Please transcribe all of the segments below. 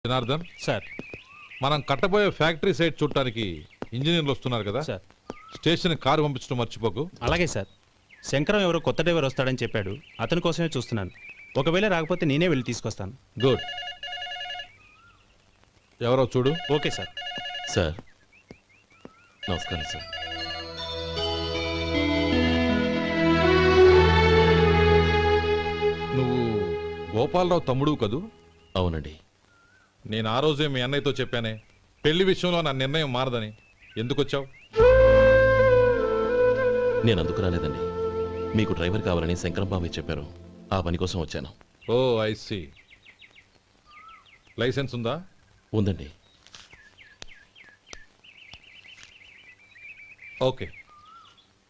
Janardhan sir మనం కట్టబోయే factory site చూడటానికి ఇంజనీర్లు వస్తున్నారు కదా సార్ స్టేషన్ కారు పంపించడం మర్చిపోకు. అలాగే సార్. శంకరం ఎవరో కొత్త డ్రైవర్ వస్తాడని చెప్పాడు. అతని కోసమే చూస్తున్నాను. ఒకవేళ రాకపోతే నేనే వెళ్ళి తీసుకొస్తాను. గుడ్. ఎవరో చూడు. Okay sir. సార్ నమస్కారం సార్. నువ్వు గోపాలరావు తమ్ముడు కదూ? అవునండి. నేను ఆ రోజే మీ అన్నయ్యతో చెప్పానే పెళ్లి విషయంలో నా నిర్ణయం మారదని. ఎందుకు వచ్చావు? నేను అందుకు రాలేదండి. మీకు డ్రైవర్ కావాలని శంకరం బాబాయ్ చెప్పారు. ఆ పని కోసం వచ్చాను. ఓ ఐ సీ. లైసెన్స్ ఉందా? ఉందండి. ఓకే.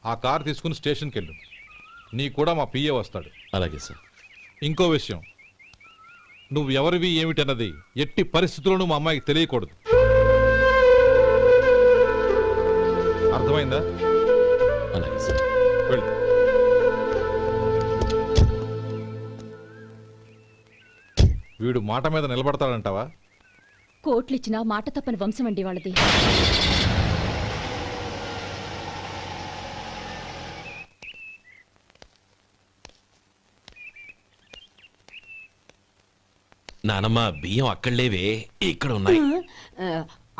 ఆ కార్ తీసుకుని స్టేషన్కి వెళ్ళు. నీ కూడా మా పిఏ వస్తాడు. అలాగే సార్. ఇంకో విషయం, నువ్వు ఎవరివి ఏమిటన్నది ఎట్టి పరిస్థితుల్లోనూ మా అమ్మాయికి తెలియకూడదు. అర్థమైందా? అలాగే సార్. వెళ్ళు. వీడు మాట మీద నిలబడతాడంటావా? కోట్లిచ్చినా మాట తప్పని వంశం అండి వాళ్ళది. నానమ్మ బియ్యం అక్కడలేవే, ఇక్కడ ఉన్నాయి.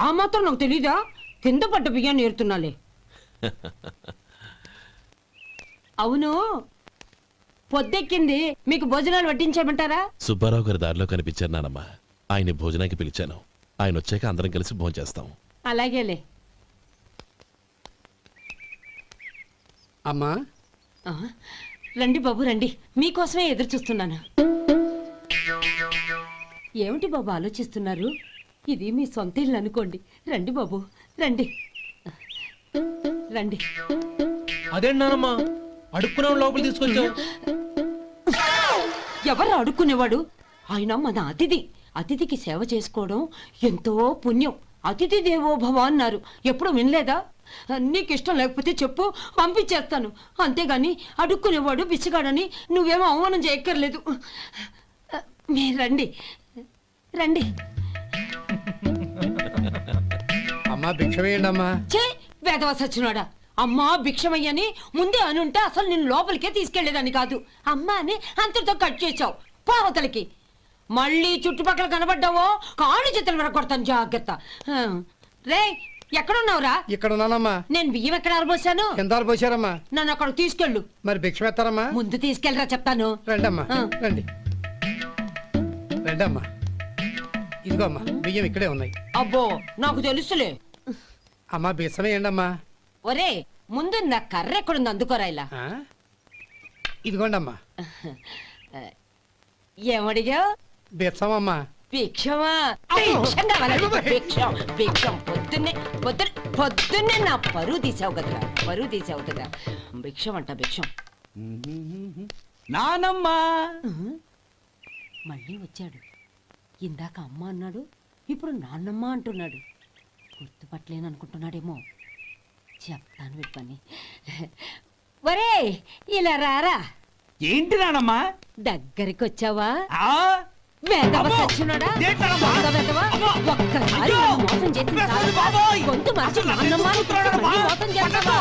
ఆ మాత్రం నాకు తెలీదా? కింద పడ్డ బియ్యాన్ని ఏరుతున్నాలే. అవును, పొద్దెక్కింది. మీకు భోజనాలు వడ్డించమంటారా? సుబ్బారావు గారి దారిలో కనిపించారు నానమ్మ. ఆయన్ని భోజనానికి పిలిచాను. ఆయన వచ్చాక అందరం కలిసి భోజనం చేస్తాం. అలాగేలే. అమ్మా ఆ, రండి బాబు రండి, మీకోసమే ఎదురు చూస్తున్నాను. ఏమిటి బాబు ఆలోచిస్తున్నారు? ఇది మీ సొంత ఇల్లు అనుకోండి. రండి బాబు రండి రండి. అదేంటమ్మా అడుక్కునే లోపల తీసుకొచ్చావు? ఎవరు అడుక్కునేవాడు? ఆయన మన అతిథి. అతిథికి సేవ చేసుకోవడం ఎంతో పుణ్యం. అతిథి దేవో భవ అన్నారు. ఎప్పుడు వినలేదా? నీకు ఇష్టం లేకపోతే చెప్పు, పంపించేస్తాను. అంతేగాని అడుక్కునేవాడు బిచ్చగాడని నువ్వేమో అవమానం చేయక్కర్లేదు. మీరు రండి రండి. అమ్మా భిక్ష వేయండి అమ్మా. చే వేదవ సచ్చినాడా! అమ్మా భిక్షమయ్యని ముందే అనుంటే అసలు నిన్ను లోపలికే తీసుకెళ్లేదని కాదు. అమ్మా అని అంతటితో కట్ చేసావు. పావతలకి మళ్ళీ చుట్టుపక్కల కనబడ్డావో కాళ్ళు చేతులు విరగొడతాను, జాగ్రత్త. రే ఎక్కడున్నావురా? ఇక్కడ ఉన్నానమ్మా. నేను బియ్యం ఎక్కడ ఆరబోసాను? కింద పోసారమ్మా. నన్ను అక్కడ తీసుకెళ్ళు. మరి భిక్ష పెడతారమ్మా? ముందు తీసుకెళ్ళరా చెప్తాను. రండమ్మా ఆ. రండి రండమ్మా. ఇదిగో అమ్మా బియ్యం ఇక్కడే ఉన్నాయి. అబ్బో నాకు తెలుసులే. అమ్మా బిసం వేయండి అమ్మా. ఒరే ముందు నా కర్ర ఎక్కడుంది, అందుకోరా ఇలా. ఆ? ఇదిగోండి అమ్మా. ఏమడిగా? బిసం అమ్మా. భిక్షమా? భిక్షం కావాలండి, భిక్షం భిక్షం. పొద్దున్నే నా పరువు తీసావు కదరా, పరువు తీసావు కదా. భిక్షం అంట భిక్షం. నానమ్మా మళ్ళీ వచ్చాడు. ఇందాక అమ్మ అన్నాడు, ఇప్పుడు నాన్నమ్మ అంటున్నాడు. గుర్తుపట్టలేను అనుకుంటున్నాడేమో. చెప్తాను వీడి పని. ఒరే ఇలా రారా. ఏంటి నానమ్మా? దగ్గరికి వచ్చావా? ఆ? వేదవ సచ్చినోడా, దొంగ వేదవ. ఒక్కసారి నన్ను మోసం చేసిన చాలు. గొంతు మార్చి నాన్నమ్మ అని మళ్ళీ మోసం చేస్తావా?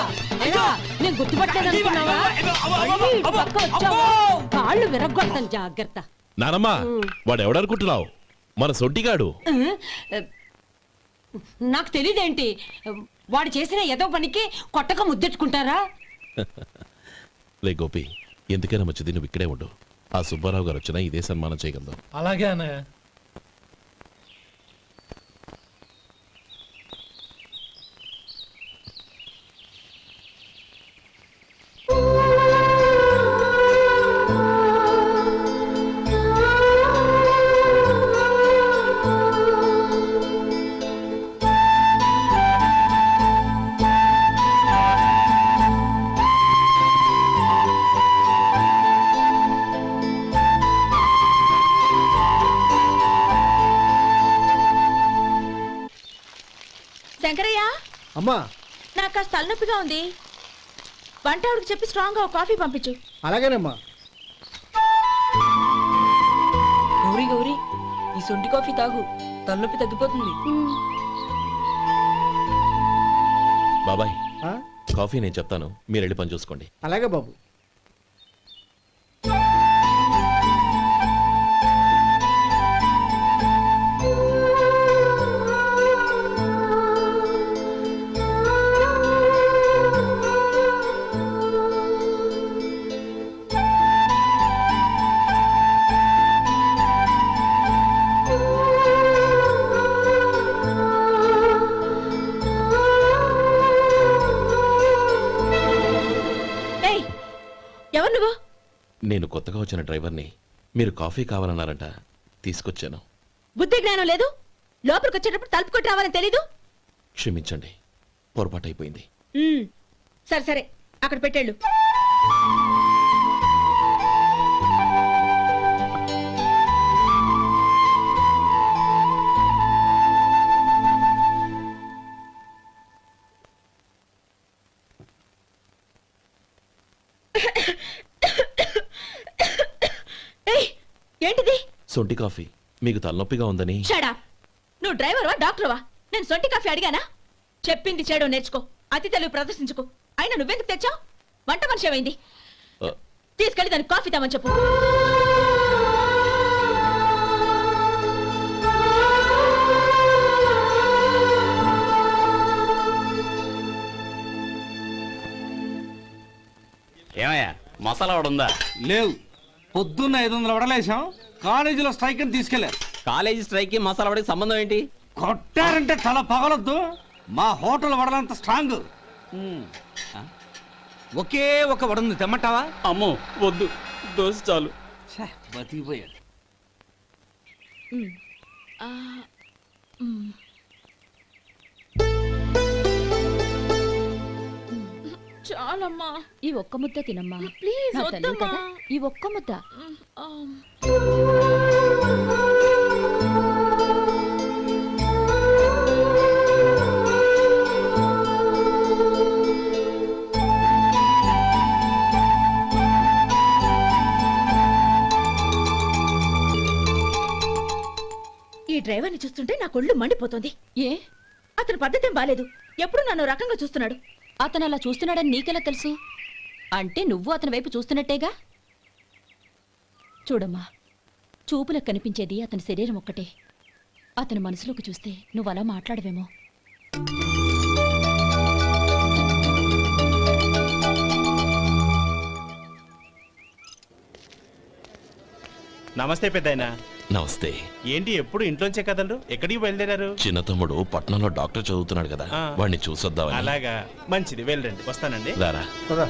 ఏరా, నేను గుర్తుపట్టలేదు అనుకున్నావా? మళ్ళీ ఇటు పక్క వచ్చావా? కాళ్ళు విరగ్గొడతాను, జాగ్రత్త. నానమ్మ వాడు ఎవడనుకుంటున్నావు? మన సొంటిగాడు. నాకు తెలీదేంటి? వాడు చేసిన ఏదో పనికి కొట్టక ముద్దెట్టుకుంటారా? లే గోపి, ఎందుకైనా మంచిది నువ్వు ఇక్కడే ఉండు. ఆ సుబ్బారావు గారు వచ్చినా ఇదే సన్మానం చేయగలదు. అలాగే అన్నయ్య. శంకరయ్య, అమ్మా నాకు కాస్త తలనొప్పిగా ఉంది. వంట ఆవిడకి చెప్పి స్ట్రాంగ్ గా కాఫీ పంపించు. అలాగేనమ్మా. గౌరీ గౌరీ, ఈ సొంటి కాఫీ తాగు. తలనొప్పి తగ్గిపోతుంది. బాబాయ్ ఆ? కాఫీ నేను చెప్తాను, మీరు వెళ్ళి పని చూసుకోండి. అలాగే బాబు. ఏయ్, ఎవరు నువ్వు? నేను కొత్తగా వచ్చిన డ్రైవర్ని. మీరు కాఫీ కావాలన్నారంట, తీసుకొచ్చాను. బుద్ధి జ్ఞానం లేదు. లోపలికి వచ్చేటప్పుడు తలుపు కొట్టి రావాలని తెలీదు. క్షమించండి, పొరపాటైపోయింది. సరే సరే, అక్కడ పెట్టేళ్ళు. ఏయ్, ఏంటిది? సొంటి కాఫీ. మీకు తలనొప్పిగా ఉందని. షడా, నువ్వు డ్రైవర్వా డాక్టర్వా? నేను సొంటి కాఫీ అడిగానా? చెప్పింది చేయడం నేర్చుకో, అతి తెలివి ప్రదర్శించుకో. అయినా నువ్వెందుకు తెచ్చావు? వంట మనిషి ఏమైంది? ఆ, తీసుకెళ్ళి దానికి కాఫీ తామని చెప్పు. ఏమయ్యా మసాలా వాడు ఉందా? లేవు. పొద్దున్న 500 వడలేసాం. కాలేజీలో స్ట్రైక్ అని తీసుకెళ్లారు. కాలేజీ స్ట్రైక్ కి మసాలా వాడికి సంబంధం ఏంటి? కొట్టారంటే తల పగలొద్దు. మా హోటల్ వడలంత స్ట్రాంగ్. ఒకే ఒక వడుంది, తెమ్మంటావా? అమ్మో వద్దు, దోశ చాలు. బతికిపోయాడు. చాలమ్మా, ఈ ఒక్క ముద్ద తినమ్మా. ప్లీజ్ నా తల్లి వద్దమ్మా. కదా, ఈ ఒక్క ముద్ద. ఈ డ్రైవర్ని చూస్తుంటే నా కొళ్ళు మండిపోతుంది. ఏ, అతని పద్ధతేం బాలేదు. ఎప్పుడు నన్ను రకంగా చూస్తున్నాడు. అతను అలా చూస్తున్నాడని నీకెలా తెలుసు? అంటే నువ్వు అతని వైపు చూస్తున్నట్టేగా. చూడమ్మా, చూపులకు కనిపించేది అతని శరీరం ఒక్కటే. అతని మనసులోకి చూస్తే నువ్వు అలా మాట్లాడవేమో. నమస్తే పెద్దాయన. నమస్తే. ఏంటి ఎప్పుడు ఇంట్లోంచే కదలరు? ఎక్కడికి బయలుదేరారు? చిన్న తమ్ముడు పట్నంలో డాక్టర్ చదువుతున్నాడు కదా, ఆ. వాడిని చూసొద్దామని. అలాగా, మంచిది, వెళ్ళండి. వస్తానండి. రారా. పద.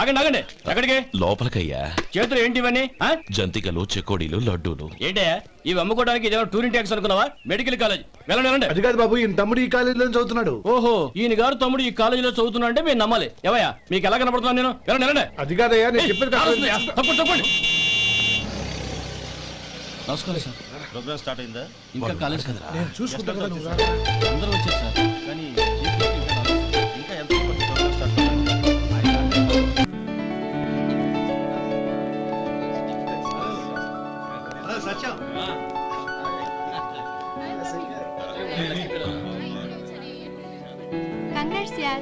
ఆగండి ఆగండి, ఎక్కడికి? లోపలికయ్యా. చేతులు ఏంటి ఇవన్నీ? జంతికలు, చెకోడీలు, లడ్డూలు. ఏంటయ్యా ఇవి అమ్ముకోవడానికి ఇదేమో టూరింగ్ ట్యాక్స్ అనుకున్నావా? Medical college. వెళ్ళండి వెళ్ళండి. అది కాదు బాబు, ఈయన తమ్ముడు ఈ కాలేజీలో చదువుతున్నాడు. ఓహో, ఈయన గారు తమ్ముడు ఈ కాలేజీలో చదువుతున్నా అంటే మీరు నమ్మాలి. ఏవయ్యా మీకు ఎలా కనపడుతున్నాను నేను? వెళ్ళండి వెళ్ళండి. అది కాదయ్యా, నేను ఏయ్, చెప్పేది కారు కాదు. వస్తుందయ్యా. తప్పండి తప్పండి. నమస్కారం సార్. ప్రోగ్రామ్ స్టార్ట్ అయిందా? ఇంకా కాలేజ్ కదా. నేను చూసుకుంటా కదా, నువ్వు రా. అందరూ వచ్చారు సార్. కానీ ఇంకా ఎంత ప్రోగ్రామ్ స్టార్ట్ అవ్వాలి?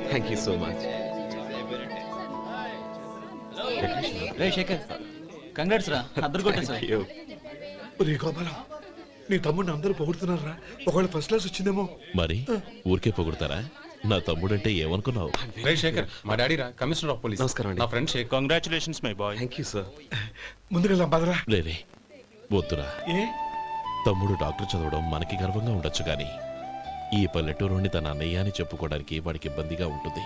Thank you so much. రే శేఖర్, కంగ్రాట్స్ రా, అద్దరు కొట్టేసా. ఒరే గోపాలం, నీ తమ్ముడిని అందరూ పొగుడుతున్నారా? ఒకవేళ ఫస్ట్ క్లాస్ వచ్చిందేమో. మరి ఊరికే పొగుడతారా? నా తమ్ముడంటే ఏమనుకున్నావు? రే శేఖర్, మా డాడీ రా, కమిషనర్ ఆఫ్ పోలీస్. నమస్కారం అండి. నా friend Shekhar. Congratulations my boy. Thank you sir. ముందుకెళ్దాం పదరా. లేరే, వద్దురా. ఏ తమ్ముడు డాక్టర్ చదవడం మనకి గర్వంగా ఉండొచ్చు కానీ ఈ పల్లెటూరుని తన అన్నయ్య అని చెప్పుకోవడానికి వాడికి ఇబ్బందిగా ఉంటుంది.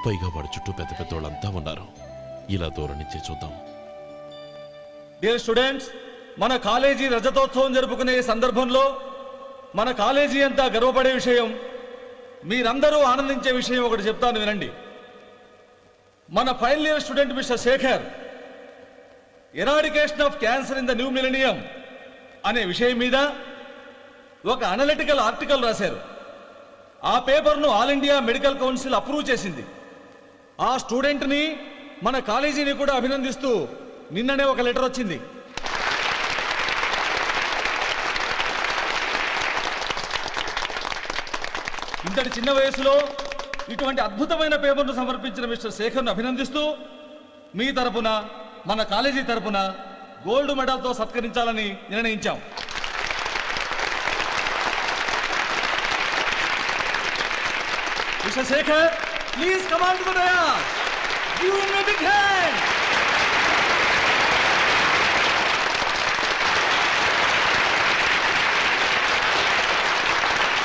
పైగా వాడి చుట్టూ పెద్ద పెద్ద వాళ్ళంతా ఉన్నారు. ఇలా దూరం నుంచే చూద్దాం. డియర్ స్టూడెంట్స్, మన కాలేజీ రజతోత్సవం జరుపుకునే ఈ సందర్భంలో మన కాలేజీ అంతా గర్వపడే విషయం, మీరందరూ ఆనందించే విషయం ఒకటి చెప్తాను వినండి. మన final year student mister Shekar eradication of cancer in the new millennium అనే విషయం మీద ఒక అనలిటికల్ ఆర్టికల్ రాశారు. ఆ పేపర్ను all India medical council approve చేసింది. ఆ స్టూడెంట్ని, మన కాలేజీని కూడా అభినందిస్తూ నిన్ననే ఒక లెటర్ వచ్చింది. ఇంతటి చిన్న వయసులో ఇటువంటి అద్భుతమైన పేపర్ను సమర్పించిన మిస్టర్ శేఖర్ను అభినందిస్తూ మీ తరపున మన కాలేజీ తరపున గోల్డ్ మెడల్తో సత్కరించాలని నిర్ణయించాం. Mister Shekhar, please come on to the dais. Give him a big hand.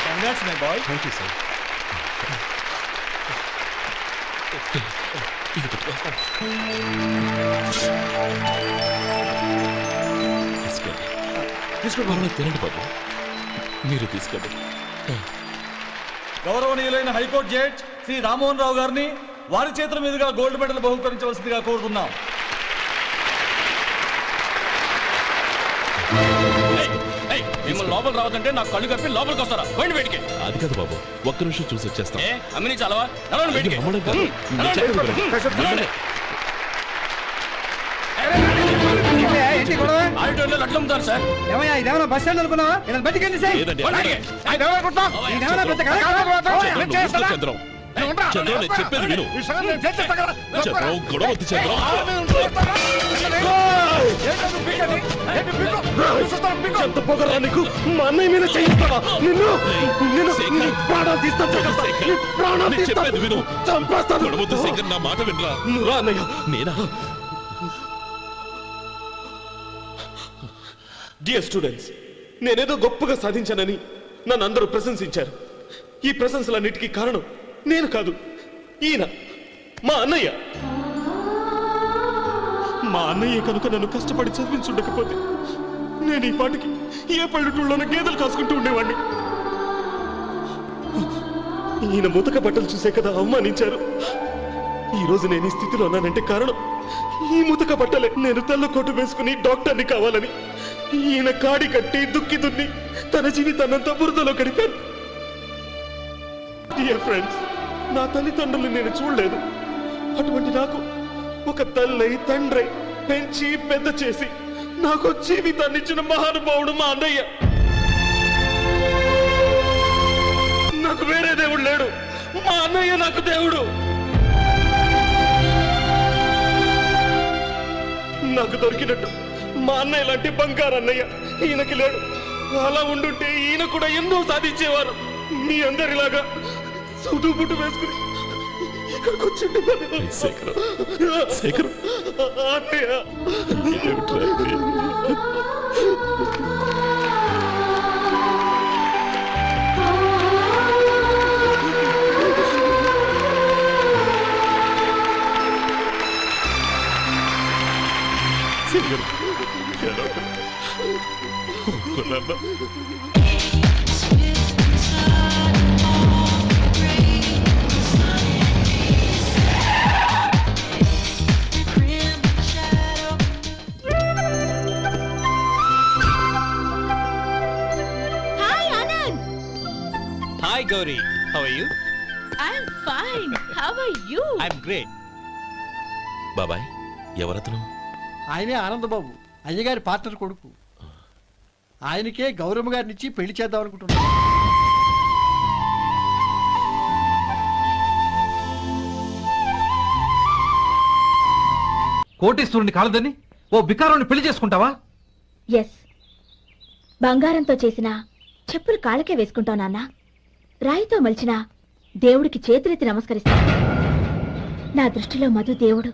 Congrats my boy. Thank you sir. తీసుకోండి, తినండి బాబు, మీరు తీసుకోండి. గౌరవనీయులైన హైకోర్టు జడ్జ్ శ్రీ రామ్మోహన్ రావు గారిని వారి చేతుల మీదుగా గోల్డ్ మెడల్ బహుకరించవలసిందిగా కోరుతున్నాం. మిమ్మల్ని లోపల రావద్దంటే నాకు కళ్ళు కప్పి లోపలికి వస్తారా? పోయింది బయటికి. అది కాదు బాబు, ఒక్క నిమిషం చూసి వచ్చేస్తాం. అమ్మిని చాలవా? నడవండి బయటికి. అమ్మడం కాదు, నేను చెప్పేది వినండి. ఆడిటోరియంలో లడ్లు అమ్ముతారు సార్. ఇదేమన్నా బస్ స్టాండ్ అనుకున్నావా? ఇలా బతికండి సార్. లేదండి, బయటికి. చంద్రం, చంద్రం, నేను చెప్పేది విను. చంద్రం, గొడవ వద్దు చంద్రం. ఎంత పొగరా నీకు? మా అన్నయ్య మీద చేయిస్తావా? నేను చెప్పేది విను. గొడవ వద్దు శేఖర్, నా మాట వినరా. నువ్వు అన్నయ్య. నేనా? డియర్ స్టూడెంట్స్, నేనేదో గొప్పగా సాధించానని నన్ను అందరూ ప్రశంసించారు. ఈ ప్రశంసలన్నిటికీ కారణం నేను కాదు, ఈయన మా అన్నయ్య. మా అన్నయ్య కనుక నన్ను కష్టపడి చదివించుండకపోతే నేను ఈ పాటికి ఏ పల్లెటూళ్ళలోనూ గేదెలు కాసుకుంటూ ఉండేవాడిని. ఈయన ముతక బట్టలు చూసే కదా అవమానించారు. ఈ రోజు నేను ఈ స్థితిలో ఉన్నానంటే కారణం ఈ ముతక బట్టలే. నేను తెల్ల కోటు వేసుకుని డాక్టర్ని కావాలని ఈయన కాడి కట్టి దుక్కి దున్ని తన జీవితాన్నంతా బురదలో గడిపారు. డియర్ ఫ్రెండ్స్, నా తల్లిదండ్రులు నేను చూడలేదు. అటువంటి నాకు ఒక తల్లై తండ్రై పెంచి పెద్ద చేసి నాకు జీవితాన్ని ఇచ్చిన మహానుభావుడు మా అన్నయ్య. నాకు వేరే దేవుడు లేడు, మా అన్నయ్య నాకు దేవుడు. నాకు దొరికినట్టు మా అన్నయ్య లాంటి బంగారు అన్నయ్య ఈయనకి లేడు. అలా ఉండుంటే ఈయన కూడా ఎన్నో సాధించేవారు. మీ అందరిలాగా సుటుబుట్టు వేసుకుని ఇక్కడికి వచ్చి శేఖర్, శేఖర్, అన్నయ్య. Hi Anand. Hi Gowri, how are you? I'm fine. How are you? I am great. బాబాయ్, ఎవరతను? ఆయనే ఆనందబాబు, అయ్యగారి పార్ట్నర్ కొడుకు. ఆయనకే గౌరమ్మ గారినిచ్చి పెళ్లి చేద్దాం అనుకుంటున్నాను. కోటీశ్వరుని కాలదని ఓ బికారాన్ని పెళ్లి చేసుకుంటావా? ఎస్, బంగారంతో చేసిన చెప్పులు కాళ్ళకే వేసుకుంటావు నాన్న. రాయితో మలిచిన దేవుడికి చేతులెత్తి నమస్కరిస్తా. నా దృష్టిలో మధు దేవుడు,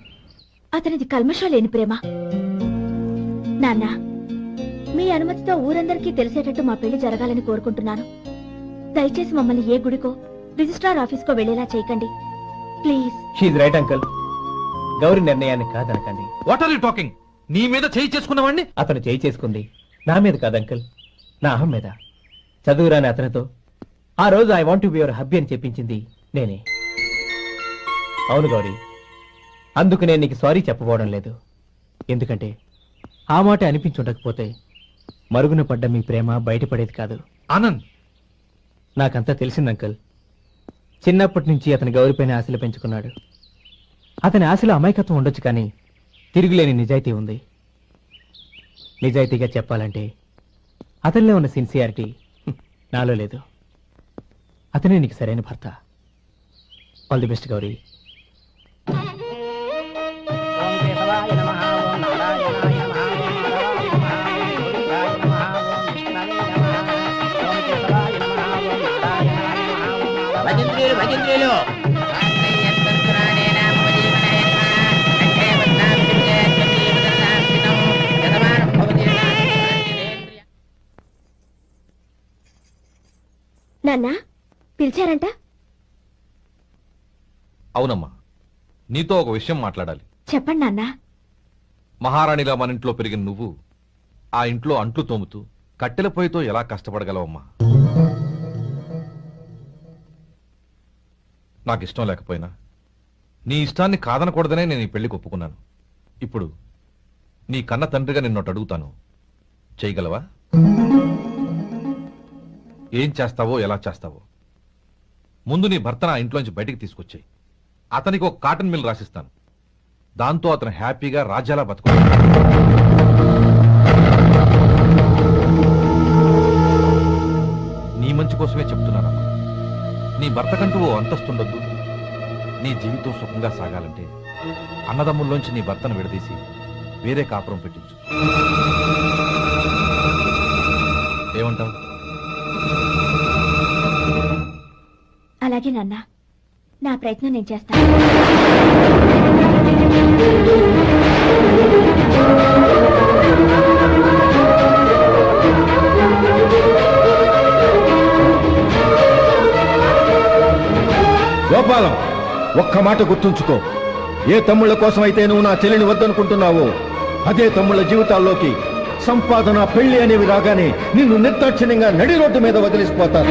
అతనిది కల్మషం లేని ప్రేమ. నాన్న, మీ అనుమతితో ఊరందరికీ తెలిసేటట్టు మా పెళ్లి జరగాలని కోరుకుంటున్నాను. దయచేసి మమ్మల్ని ఏ గుడికో రిజిస్ట్రార్ ఆఫీస్కో వెళ్లేలా చేయకండి please. She's right uncle. Gauri నిర్ణయాన్ని కాదనకండి. What are you talking? నీ మీద చేయి చేసుకున్నవాడిని అతను చేయి చేసుకుంది నా మీద కాదు అంకుల్, నా అహం మీద. చదువురాని అతనితో ఆ రోజు I want to be your hubby అని చెప్పించింది నేనే. అవును గౌరీ, అందుకు నేను నీకు సారీ చెప్పబోవడం లేదు. ఎందుకంటే ఆ మాట అనిపించుండకపోతే మరుగున పడ్డ మీ ప్రేమ బయటపడేది కాదు. ఆనంద్, నాకంతా తెలిసింది అంకుల్. చిన్నప్పటి నుంచి అతని గౌరీపైన ఆశలు పెంచుకున్నాడు. అతని ఆశలో అమాయకత్వం ఉండొచ్చు, కానీ తిరుగులేని నిజాయితీ ఉంది. నిజాయితీగా చెప్పాలంటే అతనిలో ఉన్న సిన్సియారిటీ నాలో లేదు. అతనే నీకు సరైన భర్త. All the best Gauri. నాన్న పిలిచారంట? అవునమ్మా, నీతో ఒక విషయం మాట్లాడాలి. చెప్పండి నాన్న. మహారాణిలా మన ఇంట్లో పెరిగిన నువ్వు ఆ ఇంట్లో అంట్లు తోముతూ కట్టెల పొయ్యితో ఎలా కష్టపడగలవమ్మా? నాకు ఇష్టం లేకపోయినా నీ ఇష్టాన్ని కాదనకూడదనే నేను ఈ పెళ్లికి ఒప్పుకున్నాను. ఇప్పుడు నీ కన్న తండ్రిగా నిన్నొకటి అడుగుతాను, చేయగలవా? ఏం చేస్తావో, ఎలా చేస్తావో ముందు నీ భర్తను ఆ ఇంట్లోంచి బయటికి తీసుకొచ్చాయి. అతనికి ఒక కాటన్ మిల్ రాసిస్తాను. దాంతో అతను హ్యాపీగా రాజ్యాలా బతుకు. నీ మంచి కోసమే చెప్తున్నానమ్మా. నీ భర్తకంటూ ఓ అంతస్తుండొద్దు. నీ జీవితం సుఖంగా సాగాలంటే అన్నదమ్ముల్లోంచి నీ భర్తను విడదీసి వేరే కాపురం పెట్టించు. ఏమంటావు? అలాగే నాన్న, నా ప్రయత్నం నేను చేస్తాను. గోపాలం, ఒక్క మాట గుర్తుంచుకో. ఏ తమ్ముళ్ళ కోసం అయితే నువ్వు నా చెల్లిని వద్దనుకుంటున్నావో అదే తమ్ముళ్ళ జీవితాల్లోకి సంపాదన, పెళ్లి అనేవి రాగానే నిన్ను నిర్దాక్షిణ్యంగా నడి రోడ్డు మీద వదిలిసిపోతారు.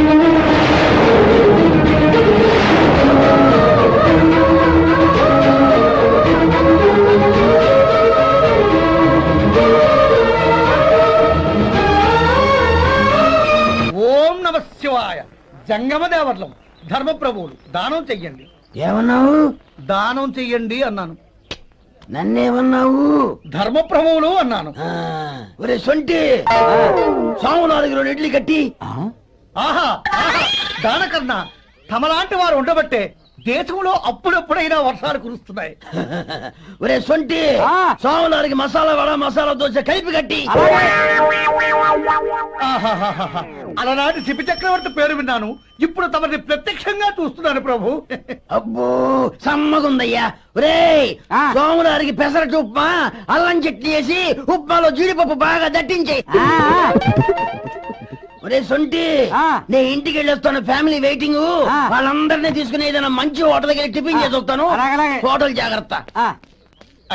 ఓం నమ శివాయ. జంగమ దేవర్లం, ధర్మప్రభువులు, దానం చెయ్యండి. ఏమన్నావు? దానం చెయ్యండి అన్నాను. నన్నేమన్నావు? ధర్మప్రభువులు అన్నాను. ఒరే సొంటి, సాము 4 ఇడ్లీ కట్టి. ఆహా ఆహా, దానకన్నా తమలాంటి వారు ఉండబట్టే దేశంలో అప్పుడప్పుడైనా వర్షాలు కురుస్తున్నాయి. ఒరే సొంటి, సాము 4 మసాలా వడ, మసాలా దోశ కలిపి కట్టి. ఆహాహాహా, అలనాటి శిపి చక్రవర్తి పేరు విన్నాను, ఇప్పుడు తమని ప్రత్యక్షంగా చూస్తున్నాను ప్రభు. అబ్బో సమ్మగుందయ్యా. ఒరే సోములారికి పెసరట్టు ఉప్మా, అల్లం చట్నీ వేసి ఉప్మాలో జీడిపప్పు బాగా దట్టించే. ఒరే సొంటి, నే ఇంటికి వెళ్ళొస్తాను, ఫ్యామిలీ వెయిటింగ్. వాళ్ళందరినీ తీసుకుని ఏదైనా మంచి హోటల్కి వెళ్ళి టిఫిన్ చేసి వస్తాను. హోటల్ జాగ్రత్త.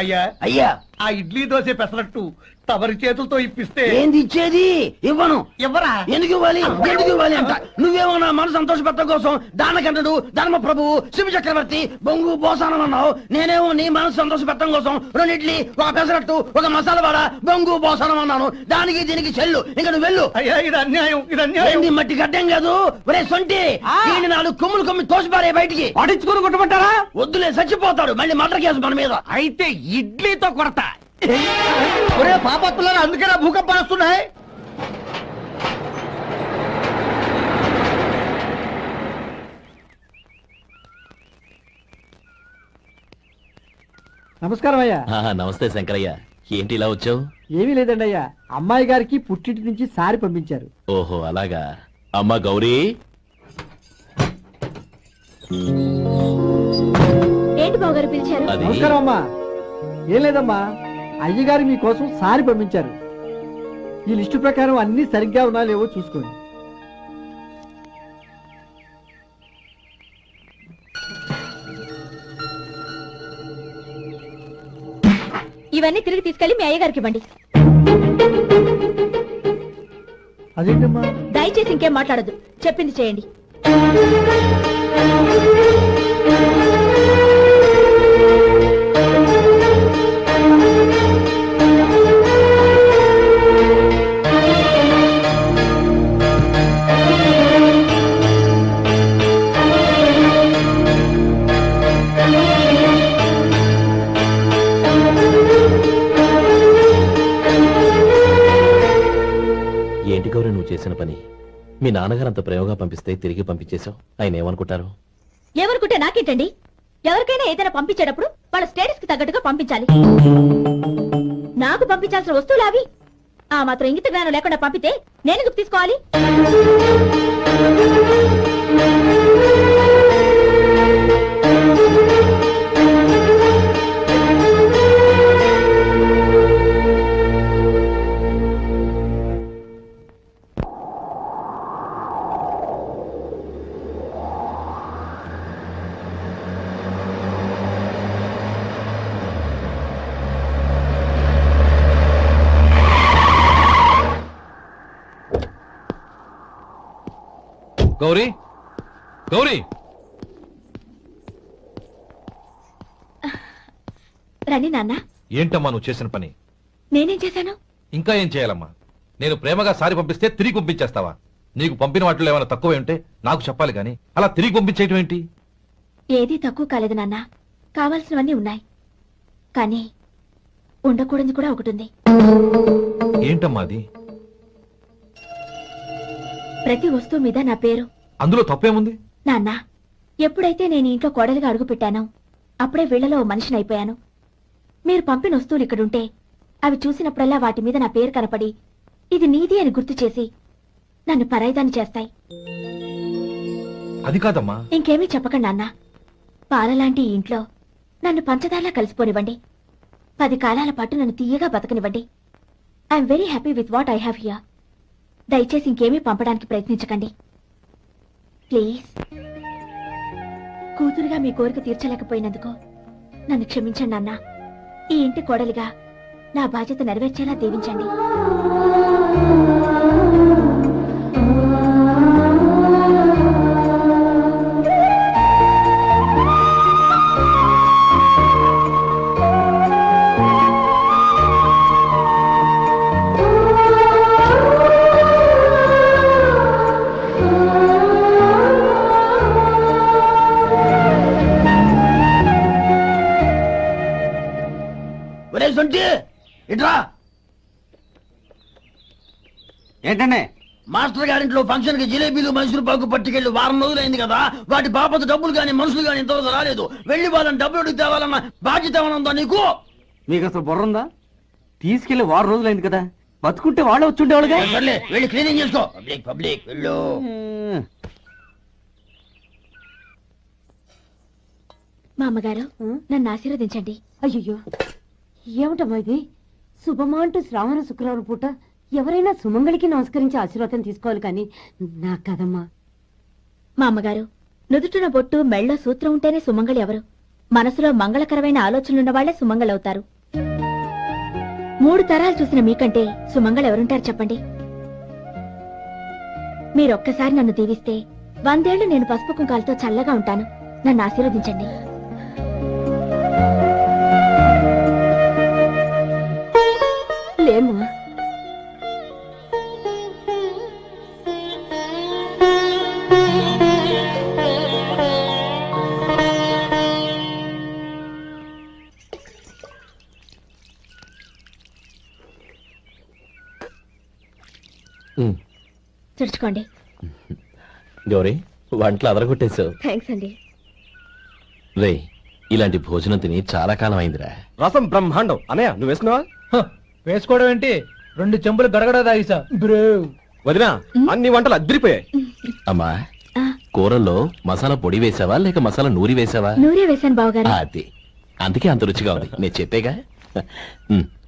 అయ్యా అయ్యా, ఆ ఇడ్లీ దోశ పెసరట్టు తమరి చేతులతో ఇప్పిస్తే. ఏంది ఇచ్చేది? ఇవ్వను. ఎవరా? ఎందుకు ఇవ్వాలి? ఎందుకు ఇవ్వాలి అంట? నువ్వేమో నా మనసు సంతోషపెట్టడం కోసం దానకంటుడు, ధర్మ ప్రభువు, శివ చక్రవర్తి, బొంగు బోసానం అన్నావు. నేనేమో నీ మనసు సంతోషపెట్టడం కోసం 2 ఇడ్లీ, ఒక పెసరట్టు, ఒక మసాలా వాడ, బొంగు బోసానం అన్నాను. దానికి దీనికి చెల్లు. ఇంకా నువ్వు వెళ్ళు. అయ్యా ఇది అన్యాయం, ఇది అన్యాయం. ఏంది మట్టి గడ్డం కాదు. ఒరే సొంటి, దీన్ని 4 కొమ్ములు కొమ్మి తోసిపారే బయటికి. పడించుకుని కొట్టమంటారా? వద్దులే, చచ్చిపోతాడు. మళ్ళీ మర్డర్ కేసు మన మీద. అయితే ఇడ్లీతో కొడతా. ఒరే పాపత్తులారా, అందుకేనా భూకంపాలు వస్తున్నాయి? నమస్కారం అయ్యా. నమస్తే శంకరయ్య, ఏంటి ఇలా వచ్చావు? ఏమీ లేదండి అయ్యా, అమ్మాయి గారికి పుట్టింటి నుంచి సారి పంపించారు. ఓహో అలాగా. అమ్మా గౌరీ. ఏంటి బావగారు పిలిచారు? అది నమస్కారం అమ్మా. ఏం లేదమ్మా, అయ్యగారు మీకోసం సారి పంపించారు. ఈ లిస్టు ప్రకారం అన్ని సరిగ్గా ఉన్నా లేవో చూసుకోండి. ఇవన్నీ తిరిగి తీసుకెళ్లి మీ అయ్యగారికి ఇవ్వండి. అదేంటమ్మా? దయచేసి ఇంకేం మాట్లాడద్దు, చెప్పింది చేయండి. గౌరీ నువ్వు చేసిన పని? మీ నాన్నగారు అంత ప్రేమగా పంపిస్తే తిరిగి పంపించేశావు. ఆయన ఏమనుకుంటారు? ఎవరుకుంటే నాకేంటండి? ఎవరికైనా ఏదైనా పంపించేటప్పుడు వాళ్ళ స్టేటస్ కి తగ్గట్టుగా పంపించాలి. నాకు పంపించాల్సిన వస్తువులు అవి. ఆ మాత్రం ఇంగిత జ్ఞానం లేకుండా పంపితే నేనెందుకు తీసుకోవాలి? గౌరీ, గౌరీ, రండి నాన్న. ఏంటమ్మా నువ్వు చేసిన పని? నేనేం చేశాను? ఇంకా ఏం చేయాలమ్మా? నేను ప్రేమగా సారి పంపిస్తే తిరిగి పంపించేస్తావా? నీకు పంపిన వాటిలో ఏమైనా తక్కువ ఉంటే నాకు చెప్పాలి గాని అలా తిరిగి పంపించేయటం ఏంటి? ఏదీ తక్కువ కాలేదు నాన్న. కావాల్సినవన్నీ ఉన్నాయి. కానీ ఉండకూడదు కూడా ఒకటి ఉంది. ఏంటమ్మా అది? ప్రతి వస్తువు మీద నా పేరు. అందులో తప్పేముంది? నాన్న, ఎప్పుడైతే నేను ఇంట్లో కోడలిగా అడుగు పెట్టానో అప్పుడే వీళ్లలో ఓ మనిషిని అయిపోయాను. మీరు పంపిన వస్తువులు ఇక్కడుంటే అవి చూసినప్పుడల్లా వాటి మీద నా పేరు కనపడి ఇది నీది అని గుర్తు చేసి నన్ను పరాయిదాన్ని చేస్తాయి. అది కాదమ్మా. ఇంకేమీ చెప్పకండి నాన్న. పాలలాంటి ఈ ఇంట్లో నన్ను పంచదారలా కలిసిపోనివ్వండి. 10 కాలాల పాటు నన్ను తీయగా బతకనివ్వండి. I'm very happy with what I have here. దయచేసి ఇంకేమీ పంపడానికి ప్రయత్నించకండి ప్లీజ్. కూతురుగా మీ కోరిక తీర్చలేకపోయినందుకు నన్ను క్షమించండి నాన్న. ఈ ఇంటి కోడలిగా నా బాధ్యత నెరవేర్చేలా దీవించండి. ఒరే సొంటి ఇట్రా. ఏంటండి? మాస్టర్ గారింట్లో ఫంక్షన్ కి జిలేబీలు మైసూరు పాకు పట్టుకెళ్ళి వారం రోజులైంది కదా. వాటి బాపత డబ్బులు గాని మనుషులు గాని ఇంతవరకు రాలేదు. వెళ్ళి వాళ్ళని డబ్బులు అడిగి తేవాలన్న బాధ్యత ఏమైనా ఉందా నీకు? మీకు అసలు బుర్ర ఉందా? తీసుకెళ్లి 6 రోజులైంది కదా, బతుకుంటే వాళ్ళే వచ్చుండేవాళ్ళుగా. సర్లే వెళ్ళి క్లీనింగ్ చేసుకో. పబ్లిక్ పబ్లిక్ వెళ్ళు. మా అమ్మగారు నన్ను ఆశీర్వదించండి. అయ్యో, ఏమిటమ్మా ఇది? శుభమా అంటూ శ్రావణ శుక్రవారం పూట ఎవరైనా సుమంగళికి నమస్కరించి ఆశీర్వాదం తీసుకోవాలి కానీ నా కదమ్మా. మా అమ్మగారు, నుదుటిన బొట్టు మెళ్ళో సూత్రం ఉంటేనే సుమంగళి ఎవరు? మనసులో మంగళకరమైన ఆలోచనలున్న వాళ్లే సుమంగళవుతారు. 3 తరాలు చూసిన మీకంటే సుమంగళ ఎవరుంటారు చెప్పండి? మీరొక్కసారి నన్ను దీవిస్తే 100 ఏళ్లు నేను పసుపు కుంకాలతో చల్లగా ఉంటాను. నన్ను ఆశీర్వదించండి. లేమ్మా, తుడుచుకోండి. గౌరీ, వంటలు అదరగొట్టేశావు. థ్యాంక్స్ అండి. రే, ఇలాంటి భోజనం తిని చాలా కాలం అయిందిరా. రసం బ్రహ్మాండం. అనయ్య నువ్వు వేసుకున్నావా? వేసుకోవడం ఏంటి? 2 చెంబులు గడగడ తాగిసా. వదినా, అన్ని వంటలు అద్దరిపోయాయి. అమ్మా, కూరల్లో మసాలా పొడి వేసావా లేక మసాలా నూరి వేసావా? నూరే వేశాను బావగారు. అది అందుకే అంత రుచిగా ఉంది. నేను చెప్పేగా.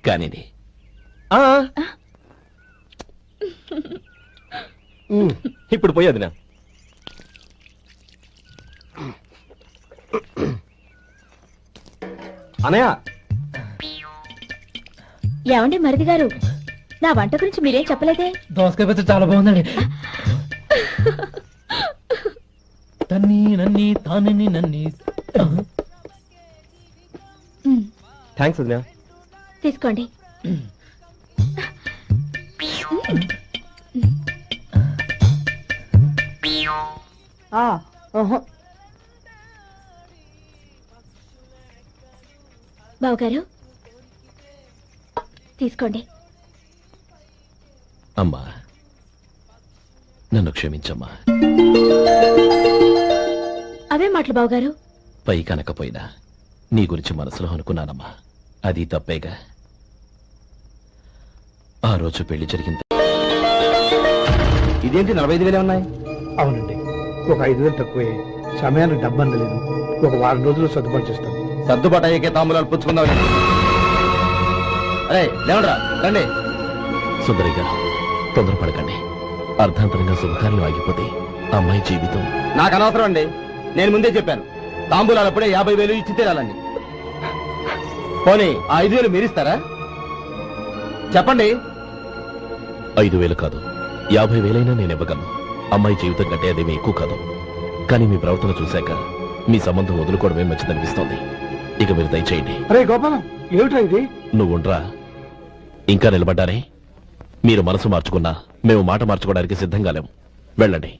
కానివ్వండి. ఇప్పుడు పోయి వదినా. అనయ్య, ఏమండి మరిది గారు, నా వంట గురించి మీరేం చెప్పలేదే? దోసకాయ పచ్చడి చాలా బాగుందండి. తన్ని నన్ని తానని నన్ని. థ్యాంక్స్ వదినా. తీసుకోండి. బావగారు తీసుకోండి. అమ్మా, నన్ను క్షమించమ్మా. అవే మాటలు బావగారు. పై కనకపోయినా నీ గురించి మనసులో అనుకున్నానమ్మా. అది తప్పేగా. ఆ రోజు పెళ్లి జరిగింది. ఇదేంటి 45,000 ఉన్నాయి? అవునండి, ఒక 5,000 తక్కువే. సమయానికి డబ్బు అందలేదు. ఒక వారం రోజులు సర్దుబాటు చేస్తాను. సర్దుబాటు అయ్యే తాంబూలాలు పుచ్చుకుందాం. అరే లేవరా, రండి. సుందరి గారు, తొందరపడకండి. అర్ధాంతరంగా శుభకార్యం ఆగిపోతే అమ్మాయి జీవితం. నాకు అనవసరం అండి, నేను ముందే చెప్పాను. తాంబూలాలప్పుడే 50,000 ఇచ్చి తీరాలండి. పోనీ ఆ 5,000 మీరిస్తారా? చెప్పండి. 5,000 కాదు, 50,000 నేను ఇవ్వగలను. అమ్మాయి జీవితం కంటే అదేమీ ఎక్కువ కాదు. కానీ మీ ప్రవర్తన చూశాక మీ సంబంధం వదులుకోవడమే మంచిదనిపిస్తోంది. ఇక మీరు దయచేయండి. అరే గోపాలం, ఏమిటా ఇది? నువ్వుండ్రా. ఇంకా నిలబడ్డారే? మీరు మనసు మార్చుకున్నా మేము మాట మార్చుకోవడానికి సిద్ధంగా లేము. వెళ్ళండి,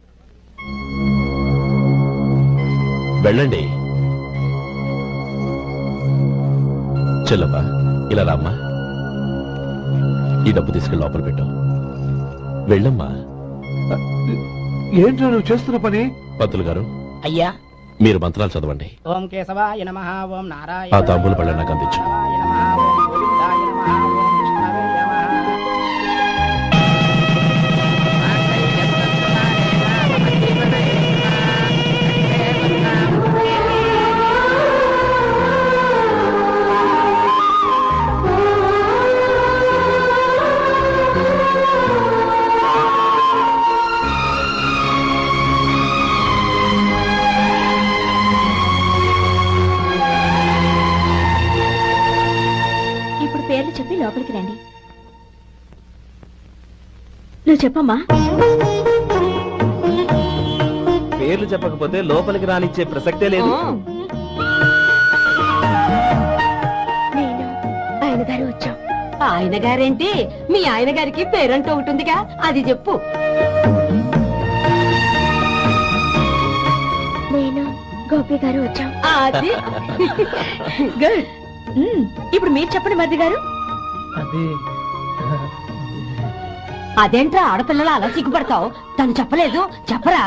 వెళ్ళండి. చెల్లమ్మా, ఇలా రామ్మా. ఈ డబ్బు తీసుకెళ్ళి లోపల పెట్టు. వెళ్ళమ్మా. ఏంటో నువ్వు చేస్తున్న పని? పంతులు గారు, అయ్యా, మీరు మంత్రాలు చదవండి. ఓం కేశవాయ నమః, ఓం నారాయణ ఆ తాంబూల పళ్ళ నాకు అందించు. పేర్లు చెప్పి లోపలికి రండి. నువ్వు చెప్పమ్మా. పేర్లు చెప్పకపోతే లోపలికి రానిచ్చే ప్రసక్తే లేదు. నేను ఆయన గారు వచ్చాం. ఆయన గారేంటి? మీ ఆయన గారికి పేరంటూ ఒకటి ఉందిగా, అది చెప్పు. నేను గోపి గారు వచ్చాం. అది గుడ్. ఇప్పుడు మీరు చెప్పండి మరిది గారు. అదేంట్రా ఆడపిల్లలు అలా సిగ్గుపడతావు? తను చెప్పలేదు, చెప్పరా.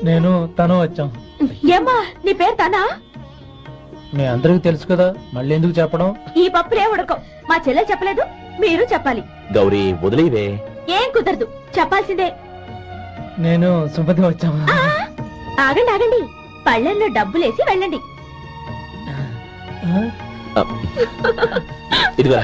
నేను తను వచ్చాం. ఏమ్మా నీ పేరు తానా? మీ అందరికి తెలుసు కదా, మళ్ళీ ఎందుకు చెప్పడం? ఈ పప్పులే ఉడకం. మా చెల్లెలు చెప్పలేదు, మీరు చెప్పాలి. గౌరీ, వదిలేవే. ఏం కుదరదు, చెప్పాల్సిందే. నేను సుమతి వచ్చాము. ఆగండి ఆగండి, పళ్ళెల్లో డబ్బులేసి వెళ్ళండి. ఇదిగా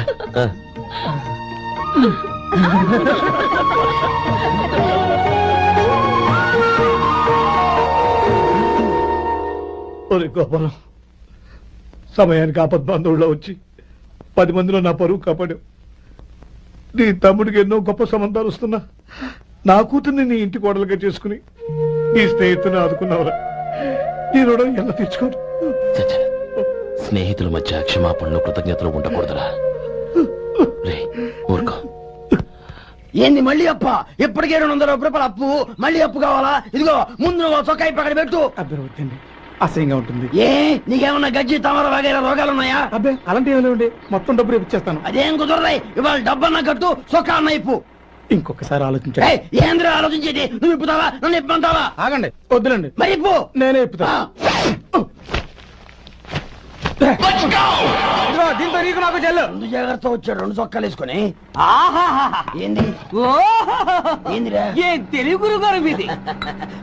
గోపాలం, సమయానికి ఆపద్బాంధవుల్లో వచ్చి 10 మందిలో నా పరువు కాపాడావు. నీ తమ్ముడికి ఎన్నో గొప్ప సంబంధాలు వస్తున్నా నా కూతుర్ని నీ ఇంటి కోడలుగా చేసుకుని నీ స్నేహితుని ఆదుకున్నావురా. నీ రుణం ఎలా తీర్చుకోరు? స్నేహితుల మధ్య క్షమాపణలు కృతజ్ఞతలు ఉండకూడదురా. రే ఊరుకో. ఏంది మళ్ళీ అప్ప? ఇప్పటికే 200 రూపాయల అప్పు, మళ్ళీ అప్పు కావాలా? ఇదిగో ముందు నువ్వు చొక్కా పక్కన పెట్టు. అర్థమవుతుంది, అసహ్యంగా ఉంటుంది. ఏ నీకేమన్నా గజ్జి తమర వగైరా రోగాలు ఉన్నాయా? అబ్బే అలాంటి ఏమి, మొత్తం డబ్బులు ఇప్పించేస్తాను. అదేం కుదరదాయి. ఇవాళ డబ్బన్నా కట్టు, చొక్కా అన్న ఇప్పు. ఇంకొకసారి ఆలోచించండి. ఏంద్ర ఆలోచించేది? నువ్వు ఇప్పుతావా, నన్ను ఇప్పమంటావా? ఆగండి, వద్దులండి. మరి ఇప్పు. నేనే ఇప్పుతా. దీంతో నీకు నాకు చెల్లు. ముందు జాగ్రత్త వచ్చాడు 2 చొక్కాలు వేసుకుని. ఏంది ఏందిరా? ఏం తెలుగు గురువు గారు మీది?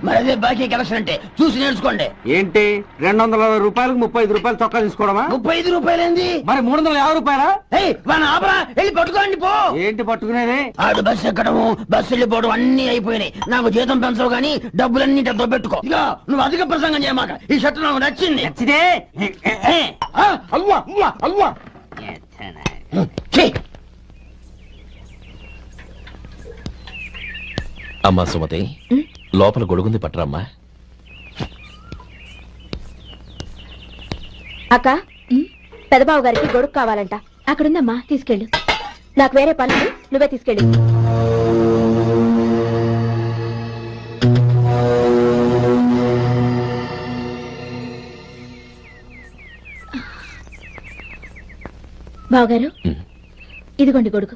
మరి అదే బాకీ కలెక్షన్ అంటే చూసి నేర్చుకోండి. ఏంటి 200 రూపాయలకు 35 రూపాయలు చొక్కా తీసుకోవడమా? 35 రూపాయలు ఏంది? మరి 350 రూపాయలా? మన ఆపరా, వెళ్ళి పట్టుకోండి పో. ఏంటి పట్టుకునేది? ఆడు బస్సు ఎక్కడము, బస్సు వెళ్ళిపోవడం అన్ని అయిపోయినాయి. నాకు జీతం పెంచవు గానీ డబ్బులన్నీ డబ్బు పెట్టుకో. ఇక నువ్వు అధిక ప్రసంగం చేయమాక. ఈ షర్ట్ నాకు నచ్చింది. అల్వా అల్వా అల్వా. అమ్మా సుమతి, లోపల గొడుగుంది పట్టరమ్మా. అక్క, పెదబాబు గారికి గొడుగు కావాలంట. అక్కడుందమ్మా, తీసుకెళ్ళు. నాకు వేరే పనులు, నువ్వే తీసుకెళ్ళు. బావగారు, ఇదిగోండి గొడుగు.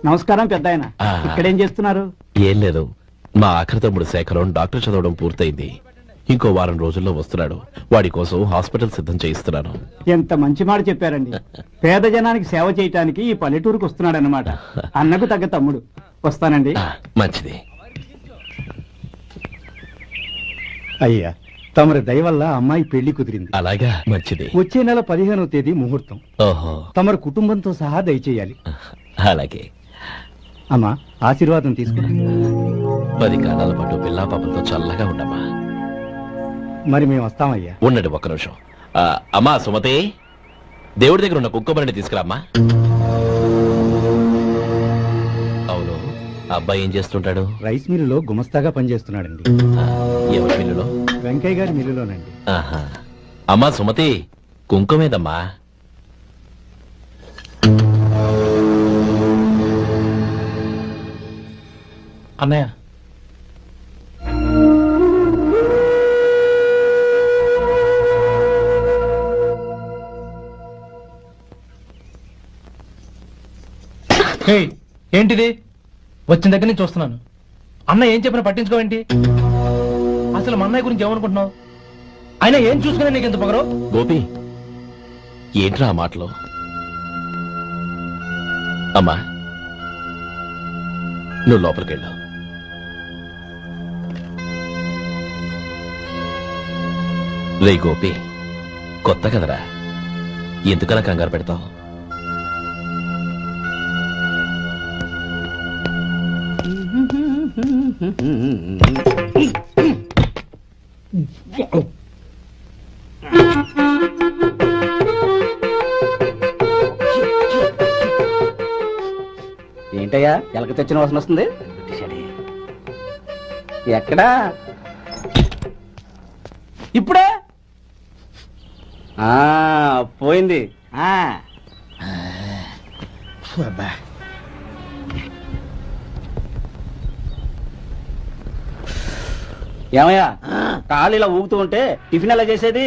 నమస్కారం పెద్ద ఆయన. ఆ. ఇక్కడేం చేస్తున్నారు? ఏం లేదు, మా ఆఖరి తమ్ముడు శేఖరం డాక్టర్ చదవడం పూర్తయింది. ఇంకో వారం రోజుల్లో వస్తున్నాడు. వాడి కోసం హాస్పిటల్ సిద్ధం చేయిస్తున్నాను. ఎంత మంచి మాట చెప్పారండి. పేద జనానికి సేవ చేయటానికి ఈ పల్లెటూరుకు వస్తున్నాడు అన్నమాట. అన్నకు తగ్గ తమ్ముడు. వస్తానండి. మంచిది. అయ్యా, తమరి దయ వల్ల అమ్మాయి పెళ్లి కుదిరింది. అలాగా, మంచిది. వచ్చే నెల 15వ తేదీ ముహూర్తం. ఓహో, తమరు కుటుంబంతో సహా దయచేయాలి. అలాగే. అమ్మా, ఆశీర్వాదం తీసుకుని 10 కాలాల పాటు పిల్లా పాపలతో చల్లగా ఉండమ్మా. మరి మేము వస్తామయ్యా. ఉండండి ఒక్క నిమిషం. అమ్మా సుమతి, దేవుడి దగ్గర ఉన్న కుక్కమరిని తీసుకురామ్మా. అవును, అబ్బాయి ఏం చేస్తుంటాడు? రైస్ మిల్లులో గుమస్తాగా పనిచేస్తున్నాడండి. ఎవరి మిల్లులో? వెంకయ్య గారి మిల్లులోనండి. ఆహా. అమ్మా సుమతి, కుంకుమేదమ్మా? అన్నయ్య, ఏంటిది? వచ్చిన దగ్గర నుంచి చూస్తున్నాను. అన్న ఏం చెప్పినా పట్టించుకోవేంటి? అసలు మా అన్నయ్య గురించి ఏమనుకుంటున్నావు? అయినా ఏం చూసుకునే నీకు ఎంత పొగరు? గోపి, ఏంట్రా ఆ మాటలు? అమ్మా, నువ్వు లోపలికెళ్ళు. రే గోపి, కొత్త కదరా, ఎందుకలా కంగారు పెడతావు? ఏంటయ్యా, ఎలక తెచ్చిన వాసన వస్తుంది? ఎక్కడా? ఇప్పుడే పోయింది. ఏమయ్యా, కాళ్ళు ఇలా ఊగుతూ ఉంటే టిఫిన్ ఎలా చేసేది?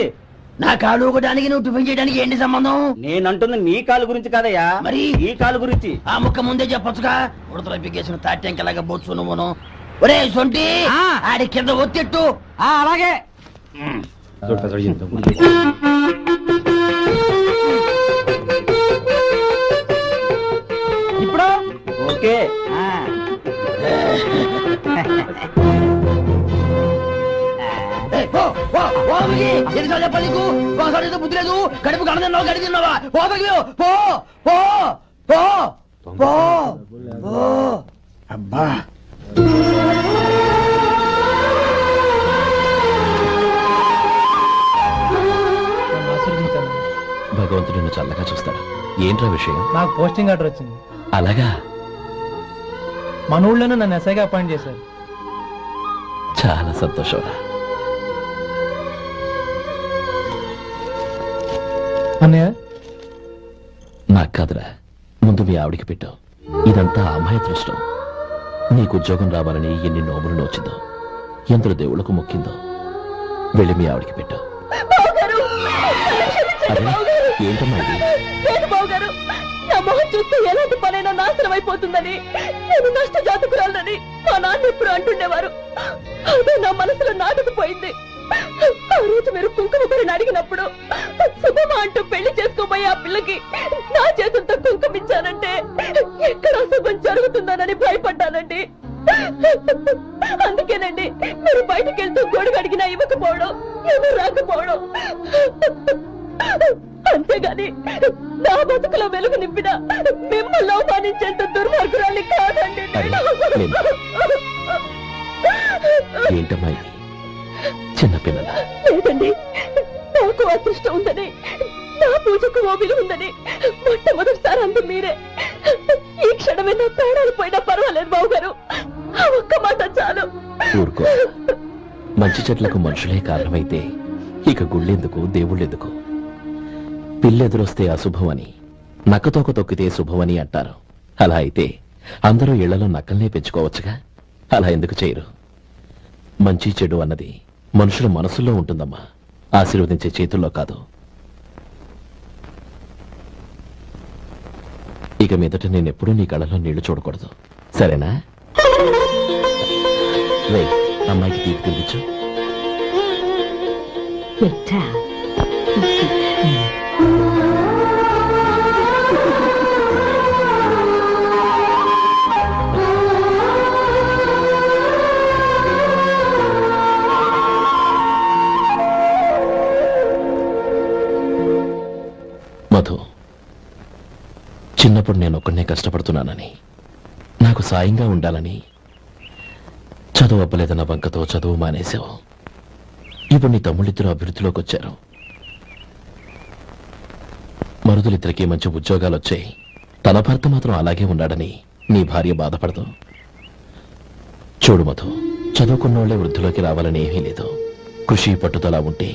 నా కాలు ఊగడానికి నువ్వు టిఫిన్ చేయడానికి ఏంటి సంబంధం? నేనంటుంది నీ కాలు గురించి కాదయ్యా, మరి ఈ కాలు గురించి. ఆ ముక్క ముందే చెప్పొచ్చుగా. ఉడతల పిగేసిన తాట్యంకలాగా బొచ్చు నువ్వును. ఒరే సొంటి, ఆడి కింద ఒత్తిట్టు. అలాగే. ఇప్పుడు ఓకే. ఎన్నిసార్లు చెప్పాలి నీకు? ఒకసారి ఏదో బుద్ధి లేదు. కడుపు గడ తిన్నావు, గడి తిన్నావా? పోతకి పో పో పో పో పో. అబ్బా, భగవంతుడు నిన్ను చల్లగా చూస్తాడు. ఏంట్రా విషయం? నాకు పోస్టింగ్ ఆర్డర్ వచ్చింది. అలాగా? మన ఊళ్ళోనే నన్ను ఎస్ఐగా అపాయింట్ చేశారు. చాలా సంతోషంరా. అన్నయ్య, నాకు కాదురా, ముందు మీ ఆవిడికి పెట్టు. ఇదంతా అమ్మాయి దృష్టం. నీకు ఉద్యోగం రావాలని ఎన్ని నోములు నోచిందో, ఎందరు దేవుళ్లకు మొక్కిందో. వెళ్ళి మీ ఆవిడికి పెట్టు. అరే, ఏంటమ్మా ఇది? బావగారు, నా మొహం చూస్తే ఎలాంటి పనైనా నాశనం అయిపోతుందని, నేను నష్ట జాతకురాలని మా నాన్న ఎప్పుడు అంటుండేవారు. అదే నా మనసులో నాటుకుపోయింది. ఆ రోజు మీరు కుంకుమ భరిని అడిగినప్పుడు శుభమా అంటూ పెళ్లి చేసుకోబోయే ఆ పిల్లకి నా చేతులతో కుంకుమ ఇచ్చానంటే ఎక్కడ అశుభం జరుగుతుందోనని భయపడ్డానండి. అందుకేనండి మీరు బయటికి వెళ్తూ గొడుగు అడిగినా ఇవ్వకపోవడం, ఎవరు రాకపోవడం. అంతేగాని నా బతుకులో వెలుగు నింపిన మిమ్మల్ని అవమానించేంత దుర్మార్గురాలి కాదండి. ఏంటమ్మా ఇది? చిన్నపిల్లల లేదండి, నాకు అదృష్టం ఉందని, నా పూజకు ఓ విలువ ఉందని మొట్టమొదటిసారి అంది మీరే. ఈ క్షణమే నా ప్రాణాలు పోయినా పర్వాలేదు బావగారు. ఆ ఒక్క మాట చాలు. ఊరుకో. మంచి చెట్లకు మనుషులే కారణమైతే ఇక గుళ్ళెందుకు, దేవుళ్ళెందుకు? పిల్లెదురొస్తే అశుభం అని, నక్కతోక తొక్కితే శుభమని అంటారు. అలా అయితే అందరూ ఇళ్లలో నక్కల్నే పెంచుకోవచ్చుగా. అలా ఎందుకు చేయరు? మంచి చెడు అన్నది మనుషుల మనసుల్లో ఉంటుందమ్మా, ఆశీర్వదించే చేతుల్లో కాదు. ఇక మీదట నేనెప్పుడూ నీ కళ్ళలో నీళ్లు చూడకూడదు, సరేనా? రే, అమ్మాయికి తీపి తినిపించు. మధు, చిన్నప్పుడు నేను ఒక్కడనే కష్టపడుతున్నానని, నాకు సాయంగా ఉండాలని చదువు అవ్వలేదన్న బంకతో చదువు మానేశావు. ఇప్పుడు నీ తమ్ముళ్ళిద్దరూ అభివృద్ధిలోకి వచ్చారు. మరుదులిద్దరికీ మంచి ఉద్యోగాలు వచ్చాయి. తన భర్త మాత్రం అలాగే ఉన్నాడని నీ భార్య బాధపడదు. చూడు మధు, చదువుకున్నోళ్లే వృద్ధిలోకి రావాలని ఏమీ లేదు. కృషి పట్టుదల ఉంటే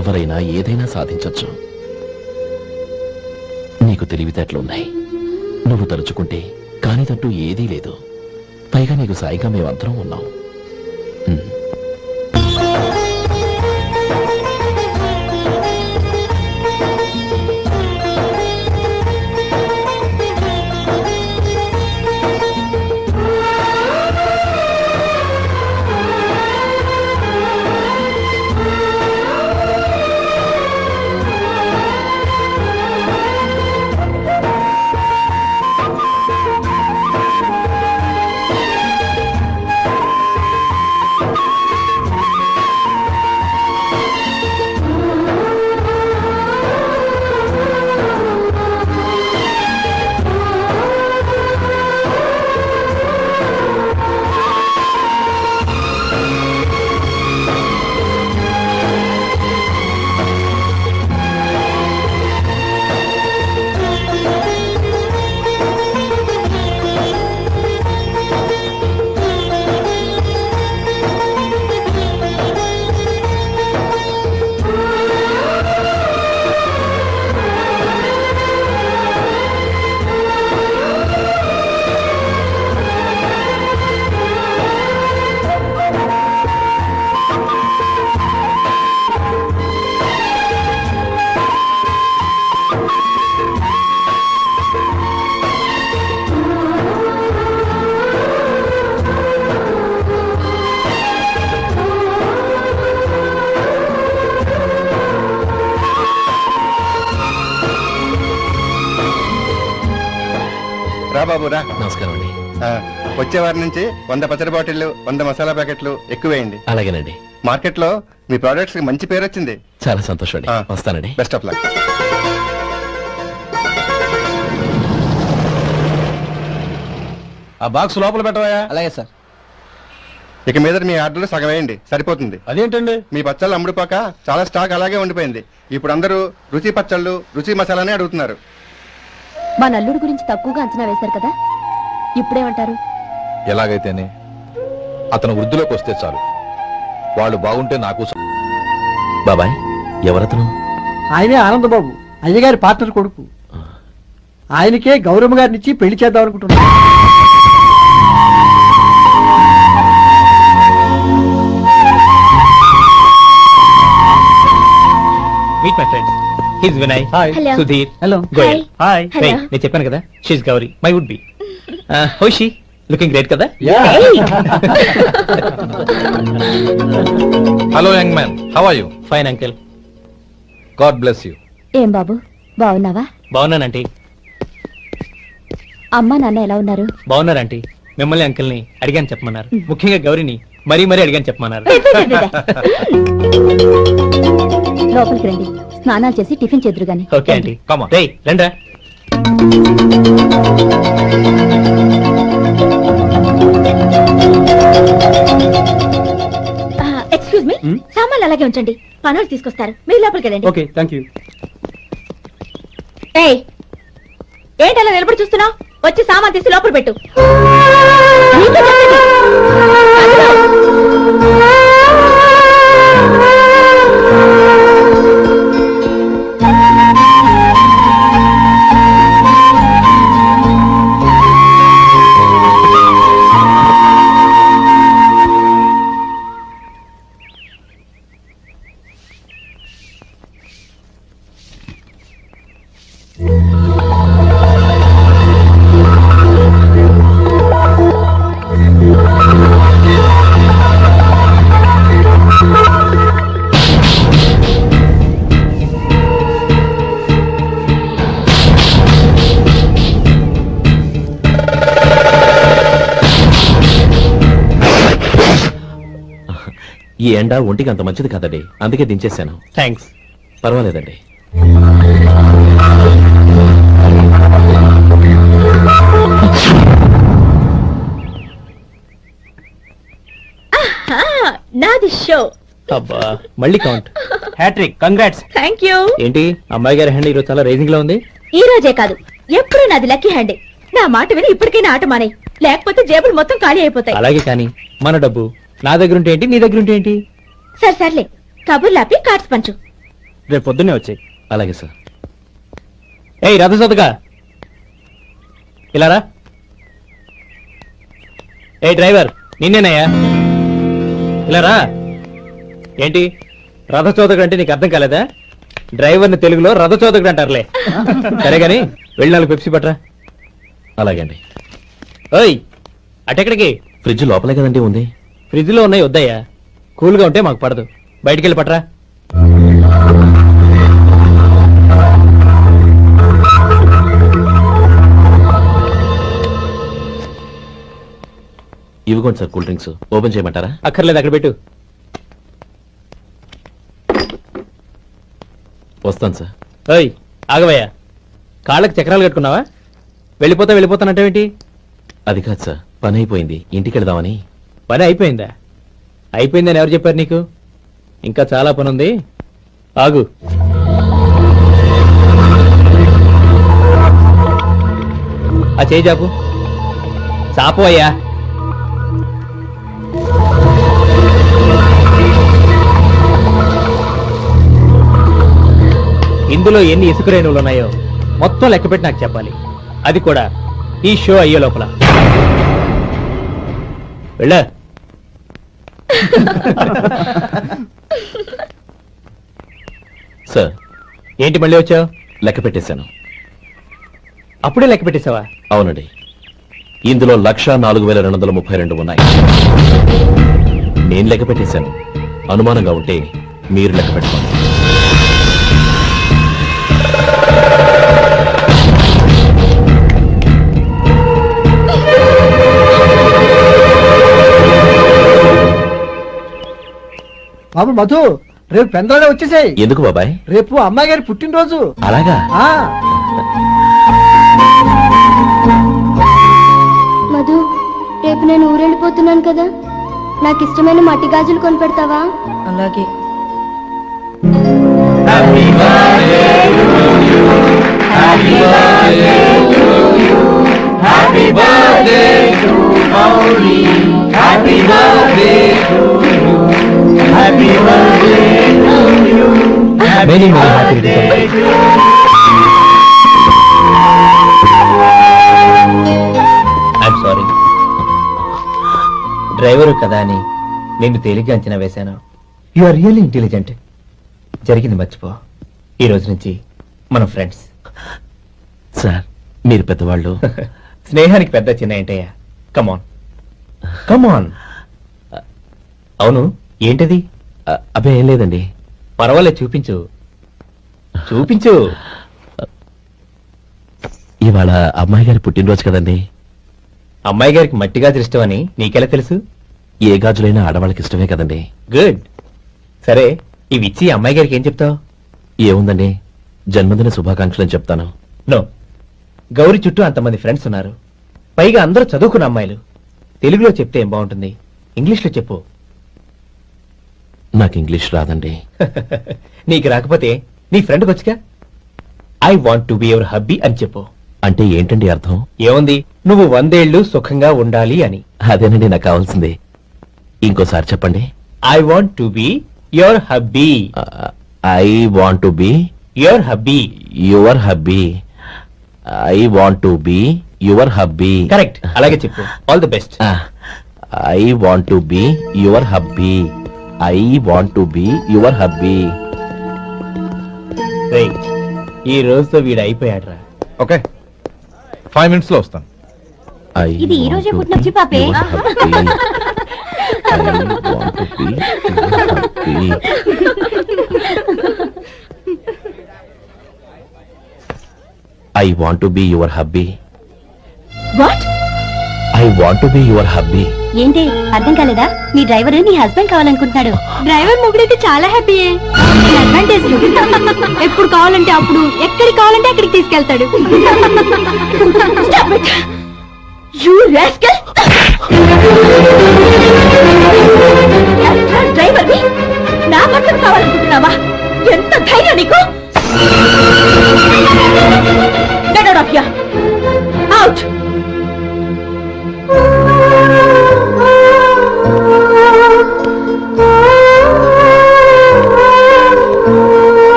ఎవరైనా ఏదైనా సాధించొచ్చు. నీకు తెలివితేటలున్నాయి. నువ్వు తలుచుకుంటే కానిదంటూ ఏదీ లేదు. పైగా నీకు సాయిగా మేమందరం ఉన్నాం. రా బాబు రా. నమస్కారం అండి. వచ్చే వారి నుంచి 100 పచ్చడి బాటిళ్లు 100 మసాలా ప్యాకెట్లు ఎక్కువేయండి. అలాగేనండి. మార్కెట్ లో మీ ప్రోడక్ట్స్ మంచి పేరు వచ్చింది. చాలా సంతోషం అండి. వస్తానండి. Best of luck. ఆ బాక్స్ లోపల పెట్టవా? అలాగే సార్. ఇక మీద మీ ఆర్డర్లు సగం వేయండి, సరిపోతుంది. అదేంటండి? మీ పచ్చళ్ళు అమ్ముడుపోక చాలా స్టాక్ అలాగే ఉండిపోయింది. ఇప్పుడు అందరూ రుచి పచ్చళ్ళు రుచి మసాలానే అడుగుతున్నారు. మా నల్లుడి గురించి తక్కువగా అంచనా వేశారు కదా, ఇప్పుడేమంటారు? ఎలాగైతేనే అతను వృద్ధిలోకి వస్తే చాలు. వాళ్ళు బాగుంటే నాకు బాబాయ్, ఎవరతను? ఆయనే ఆనందబాబు, అయ్యగారి పార్ట్నర్ కొడుకు. ఆయనకే గౌరమ్మ గారినిచ్చి పెళ్లి చేద్దాం అనుకుంటున్నాను. Meet my friends. He's Vinay. Hi. Sudheer. Hello. Goyal. Hi. నేను చెప్పాను కదా, she's Gauri, my would be. హోషి లుకింగ్ గ్రేట్ కదా. Hello young man, how are you? Fine uncle. God bless you. ఏం బాబు, బాగున్నావా? బాగున్నానంటీ. అమ్మా నాన్న ఎలా ఉన్నారు? బాగున్నారంటీ. మిమ్మల్ని అంకిల్ని అడిగాను చెప్పమన్నారు. ముఖ్యంగా గౌరీని మరీ మరీ అడిగాను చెప్పమన్నారు. లోపలికి రండి, స్నానాలు చేసి టిఫిన్ చేదురు గాని. Okay aunty. రేయ్ రండ్రా. ఎక్స్క్యూజ్ మీ, సామాన్లు అలాగే ఉంచండి, పనులు తీసుకొస్తారు. మీరు లోపలికి వెళ్ళండి. Okay, thank you. ఏయ్, ఏంటి అలా నిలబడి చూస్తున్నావు? వచ్చి సామాన్ తీసి లోపల పెట్టు. నీకే చెప్పేది. ఈ ఎండ ఒంటికి అంత మంచిది కాదండి, అందుకే దించేశాను. థ్యాంక్స్. పర్వాలేదండి. నాది షో. అబ్బా మళ్ళీ count. Hattrick, congrats. Thank you. ఏంటి అమ్మాయి గారి హ్యాండ్ ఈరోజు చాలా రేసింగ్ లో ఉంది? ఈ రోజే కాదు, ఎప్పుడు నాది లక్కీ హ్యాండ్. నా మాట విని ఇప్పటికైనా ఆట మానే, లేకపోతే జేబులు మొత్తం ఖాళీ అయిపోతాయి. అలాగే కానీ మన డబ్బు నా దగ్గర ఉంటే ఏంటి, నీ దగ్గర ఉంటే ఏంటి? సర్లే కబుర్లాపి కార్డ్స్ పంచు. రేపు పొద్దున్నే వచ్చాయి. అలాగే సార్. ఏయ్ రథసోదగా ఇలా రా. ఏ డ్రైవర్ నిన్నేనయ్యా, ఇలా రా. ఏంటి రథచోదకుడు అంటే నీకు అర్థం కాలేదా? డ్రైవర్ని తెలుగులో రథచోదకుడు అంటారులే. సరే గాని వెళ్ళి 4 పెప్సీ పట్రా. అలాగే అండి. ఓయ్ అటెక్కడికి? ఫ్రిడ్జ్ లోపలే కదండి ఉంది. ఫ్రిడ్జ్ లో ఉన్నాయి వద్దయ్యా, కూల్గా ఉంటే మాకు పడదు. బయటికెళ్ళి పట్రా. ఇవిగోండి సార్ కూల్ డ్రింక్స్. ఓపెన్ చేయమంటారా? అక్కర్లేదు, అక్కడ పెట్టు. వస్తాను సార్. ఓయ్ ఆగవయ్యా, కాళ్ళకి చక్రాలు కట్టుకున్నావా? వెళ్ళిపోతానంటావేంటి? అది కాదు సార్, పని అయిపోయింది, ఇంటికి వెళదామని. పని అయిపోయిందా? అయిపోయిందని ఎవరు చెప్పారు నీకు? ఇంకా చాలా పని ఉంది, ఆగు. ఆ చేయి చాపు. చాపు అయ్యా. ఇందులో ఎన్ని ఇసుక రేణువులు ఉన్నాయో మొత్తం లెక్కపెట్టి నాకు చెప్పాలి. అది కూడా ఈ షో అయ్యే లోపల. వెళ్ళా. సార్ ఏంటి మళ్ళీ వచ్చావు? లెక్క పెట్టేశాను. అప్పుడే లెక్క పెట్టేశావా? అవునండి, ఇందులో 1,04,232 ఉన్నాయి. నేను లెక్క పెట్టేశాను. అనుమానంగా ఉంటే మీరు లెక్క పెట్టుకోండి. బాబు మధు, రేపు పెందరాడే వచ్చేసాయి. ఎందుకు బాబాయ్? రేపు అమ్మాయి గారి పుట్టినరోజు. అలాగా? మధు, రేపు నేను ఊరెళ్ళిపోతున్నాను కదా, నాకు ఇష్టమైన మట్టి గాజులు కొనిపెడతావా? అలాగే. Many happy returns. I'm sorry. Driver కదా అని నిన్ను తేలిగ్గా అంచనా వేశాను. You are really intelligent. జరిగింది మర్చిపో. ఈ రోజు నుంచి మనం ఫ్రెండ్స్. సార్ మీరు పెద్దవాళ్ళు. స్నేహానికి పెద్ద చిన్న ఏంటయ్యా? కమాన్ కమాన్. అవును, ఏంటది? అబ్బే ఏం లేదండి. పర్వాలేదు, చూపించు చూపించు. ఇవాళ అమ్మాయి గారి పుట్టినరోజు కదండి. అమ్మాయి గారికి మట్టి గాజులు ఇష్టమని నీకెలా తెలుసు? ఏ గాజులైనా ఆడవాళ్ళకి ఇష్టమే కదండి. గుడ్. సరే, ఇవి ఇచ్చి అమ్మాయి గారికి ఏం చెప్తావు? ఏముందండి, జన్మదిన శుభాకాంక్షలు అని చెప్తాను. నో, గౌరీ చుట్టూ అంతమంది ఫ్రెండ్స్ ఉన్నారు, పైగా అందరూ చదువుకున్న అమ్మాయిలు. తెలుగులో చెప్తే ఏం బాగుంటుంది, ఇంగ్లీష్లో చెప్పు. నాకు ఇంగ్లీష్ రాదండి. నీకు రాకపోతే నీ ఫ్రెండ్కి వచ్చిగా I want to be your hubby అని చెప్పు. అంటే ఏంటండి అర్థం? ఏముంది, నువ్వు 100 ఏళ్లు సుఖంగా ఉండాలి అని. అదేనండి నాకు కావాల్సింది. ఇంకోసారి చెప్పండి. I want to be your hubby. I want to be your hubby. Your hubby. I want to be your hubby. Correct, అలాగే చెప్పు. All the best. I want to be your hubby. I want to be your hubby. ఈ రోజుతో వీడు అయిపోయాడ్రా. Okay, 5 minutes లో వస్తాను. ఇది ఈ రోజే పుట్టిన చిపాపే. I want to be your hubby. What? I want to be your hubby. ఏంటి అర్థం కాలేదా? మీ డ్రైవర్ నీ హస్బెండ్ కావాలనుకుంటున్నాడు. డ్రైవర్ మొగుడైతే చాలా హ్యాపీ. అడ్వాంటేజ్ ఎప్పుడు కావాలంటే అప్పుడు, ఎక్కడికి కావాలంటే అక్కడికి తీసుకెళ్తాడు. డ్రైవర్ నా భర్తను కావాలనుకుంటున్నావా? ఎంత ధైర్యం నీకు? Get out of here! Out!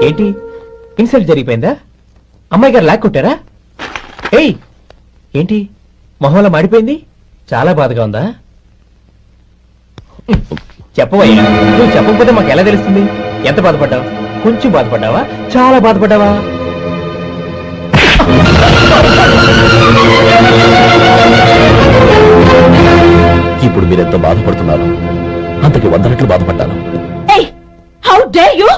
ఏంటి ఇన్సల్ట్ జరిగిపోయిందా? అమ్మాయి గారు లాక్ కొట్టారా? ఏయ్ ఏంటి మొహంలో మాడిపోయింది? చాలా బాధగా ఉందా? చెప్పవయ్యా, నువ్వు చెప్పకపోతే మాకు ఎలా తెలుస్తుంది? ఎంత బాధపడ్డావు? కొంచెం బాధపడ్డావా? చాలా బాధపడ్డావా? ఇప్పుడు మీరెంత బాధపడుతున్నారు, అంతకి 100 రెట్లు బాధపడ్డాను. How dare you?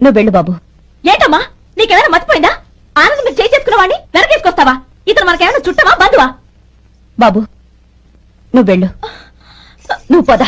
నువ్వు వెళ్ళు బాబు. ఏంటమ్మా నీకేమైనా మర్చిపోయిందా? ఆనందం మీరు చేసుకున్న వాడిని వెనకేసుకొస్తావా? ఇతను మనకేమైనా చుట్టమా బంధువా? బాబు నువ్వు వెళ్ళు, నువ్వు పద.